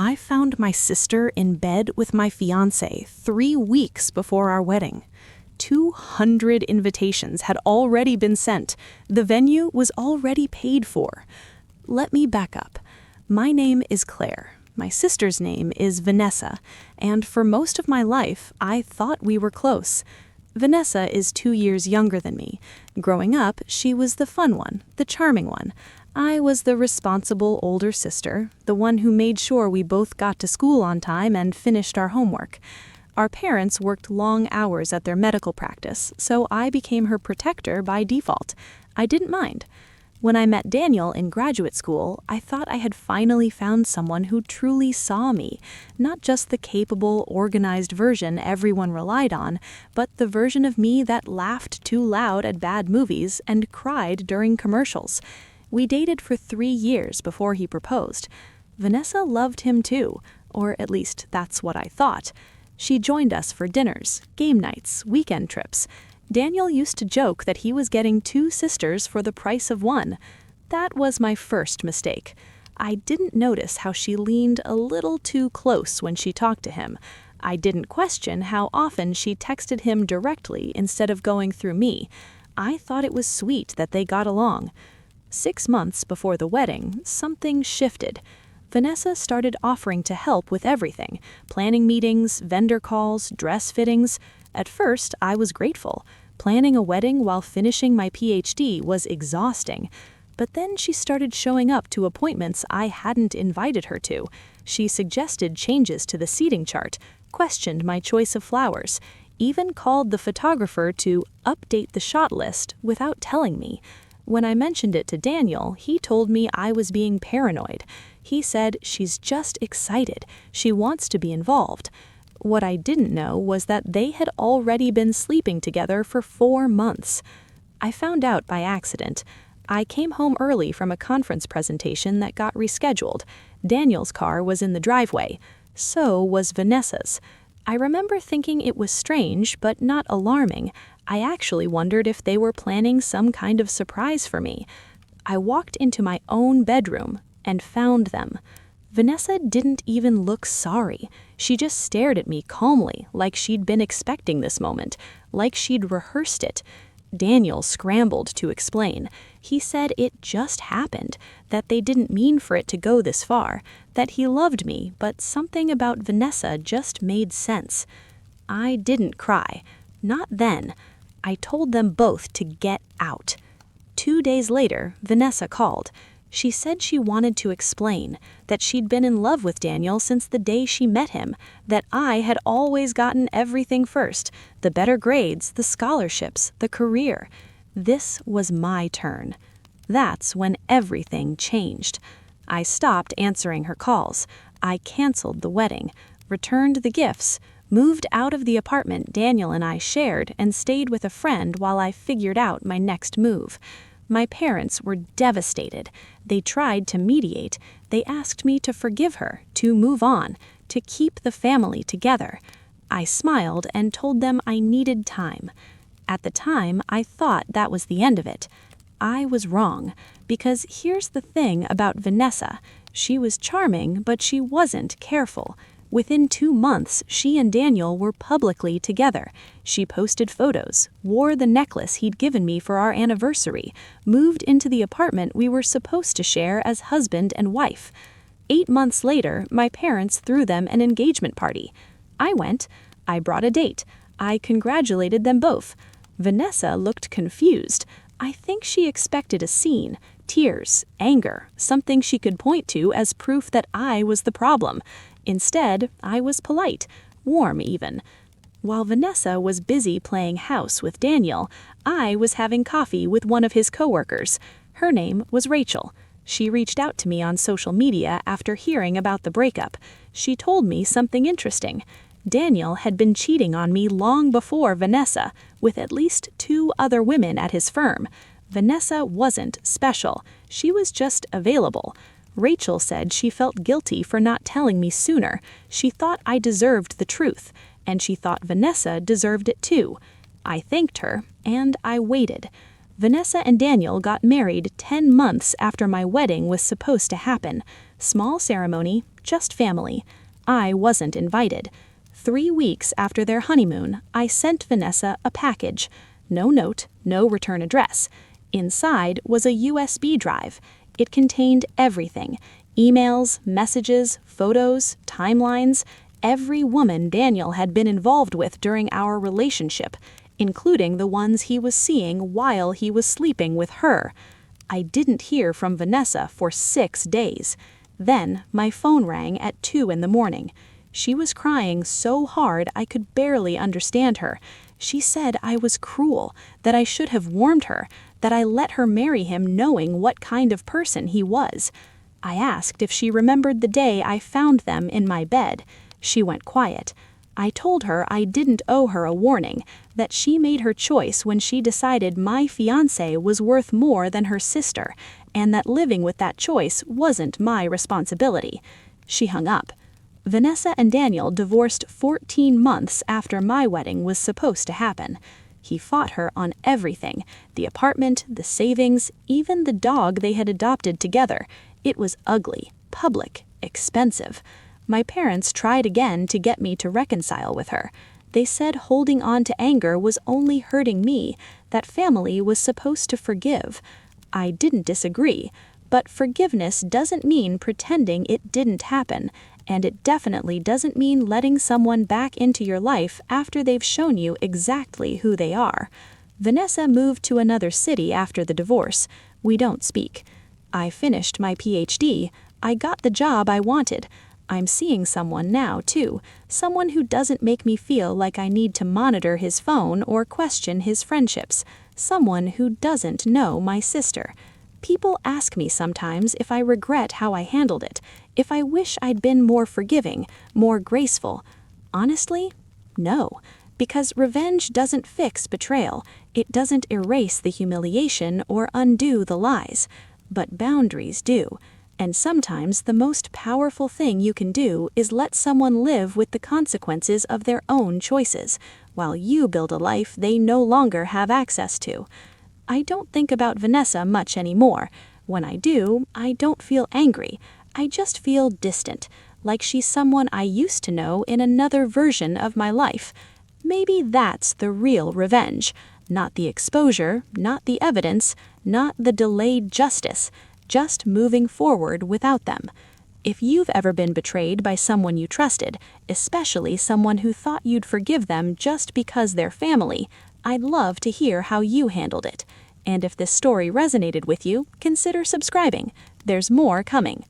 I found my sister in bed with my fiancé 3 weeks before our wedding. 200 invitations had already been sent. The venue was already paid for. Let me back up. My name is Claire. My sister's name is Vanessa, and for most of my life, I thought we were close. Vanessa is 2 years younger than me. Growing up, she was the fun one, the charming one. I was the responsible older sister, the one who made sure we both got to school on time and finished our homework. Our parents worked long hours at their medical practice, so I became her protector by default. I didn't mind. When I met Daniel in graduate school, I thought I had finally found someone who truly saw me, not just the capable, organized version everyone relied on, but the version of me that laughed too loud at bad movies and cried during commercials. We dated for 3 years before he proposed. Vanessa loved him too, or at least that's what I thought. She joined us for dinners, game nights, weekend trips. Daniel used to joke that he was getting 2 sisters for the price of 1. That was my first mistake. I didn't notice how she leaned a little too close when she talked to him. I didn't question how often she texted him directly instead of going through me. I thought it was sweet that they got along. 6 months before the wedding, something shifted. Vanessa started offering to help with everything, planning meetings, vendor calls, dress fittings. At first, I was grateful. Planning a wedding while finishing my PhD was exhausting. But then she started showing up to appointments I hadn't invited her to. She suggested changes to the seating chart, questioned my choice of flowers, even called the photographer to update the shot list without telling me. When I mentioned it to Daniel, he told me I was being paranoid. He said she's just excited. She wants to be involved. What I didn't know was that they had already been sleeping together for 4 months. I found out by accident. I came home early from a conference presentation that got rescheduled. Daniel's car was in the driveway. So was Vanessa's. I remember thinking it was strange, but not alarming. I actually wondered if they were planning some kind of surprise for me. I walked into my own bedroom and found them. Vanessa didn't even look sorry. She just stared at me calmly, like she'd been expecting this moment, like she'd rehearsed it. Daniel scrambled to explain. He said it just happened, that they didn't mean for it to go this far, that he loved me, but something about Vanessa just made sense. I didn't cry. Not then. I told them both to get out. 2 days later, Vanessa called. She said she wanted to explain, that she'd been in love with Daniel since the day she met him, that I had always gotten everything first, the better grades, the scholarships, the career. This was my turn. That's when everything changed. I stopped answering her calls. I canceled the wedding, returned the gifts, moved out of the apartment Daniel and I shared, and stayed with a friend while I figured out my next move. My parents were devastated. They tried to mediate. They asked me to forgive her, to move on, to keep the family together. I smiled and told them I needed time. At the time, I thought that was the end of it. I was wrong, because here's the thing about Vanessa. She was charming, but she wasn't careful. Within 2 months, she and Daniel were publicly together. She posted photos, wore the necklace he'd given me for our anniversary, moved into the apartment we were supposed to share as husband and wife. 8 months later, my parents threw them an engagement party. I went. I brought a date. I congratulated them both. Vanessa looked confused. I think she expected a scene, tears, anger, something she could point to as proof that I was the problem. Instead, I was polite, warm even. While Vanessa was busy playing house with Daniel, I was having coffee with one of his coworkers. Her name was Rachel. She reached out to me on social media after hearing about the breakup. She told me something interesting. Daniel had been cheating on me long before Vanessa, with at least 2 other women at his firm. Vanessa wasn't special. She was just available. Rachel said she felt guilty for not telling me sooner. She thought I deserved the truth, and she thought Vanessa deserved it too. I thanked her, and I waited. Vanessa and Daniel got married 10 months after my wedding was supposed to happen. Small ceremony, just family. I wasn't invited. 3 weeks after their honeymoon, I sent Vanessa a package. No note, no return address. Inside was a USB drive. It contained everything: emails, messages, photos, timelines, every woman Daniel had been involved with during our relationship, including the ones he was seeing while he was sleeping with her. I didn't hear from Vanessa for 6 days. Then my phone rang at 2 in the morning. She was crying so hard I could barely understand her. She said I was cruel, that I should have warned her, that I let her marry him knowing what kind of person he was. I asked if she remembered the day I found them in my bed. She went quiet. I told her I didn't owe her a warning, that she made her choice when she decided my fiancé was worth more than her sister, and that living with that choice wasn't my responsibility. She hung up. Vanessa and Daniel divorced 14 months after my wedding was supposed to happen. He fought her on everything: the apartment, the savings, even the dog they had adopted together. It was ugly, public, expensive. My parents tried again to get me to reconcile with her. They said holding on to anger was only hurting me, that family was supposed to forgive. I didn't disagree, but forgiveness doesn't mean pretending it didn't happen, and it definitely doesn't mean letting someone back into your life after they've shown you exactly who they are. Vanessa moved to another city after the divorce. We don't speak. I finished my PhD. I got the job I wanted. I'm seeing someone now, too, someone who doesn't make me feel like I need to monitor his phone or question his friendships, someone who doesn't know my sister. People ask me sometimes if I regret how I handled it, if I wish I'd been more forgiving, more graceful. Honestly, no, because revenge doesn't fix betrayal. It doesn't erase the humiliation or undo the lies. But boundaries do. And sometimes the most powerful thing you can do is let someone live with the consequences of their own choices, while you build a life they no longer have access to. I don't think about Vanessa much anymore. When I do, I don't feel angry. I just feel distant, like she's someone I used to know in another version of my life. Maybe that's the real revenge. Not the exposure, not the evidence, not the delayed justice. Just moving forward without them. If you've ever been betrayed by someone you trusted, especially someone who thought you'd forgive them just because they're family, I'd love to hear how you handled it. And if this story resonated with you, consider subscribing. There's more coming.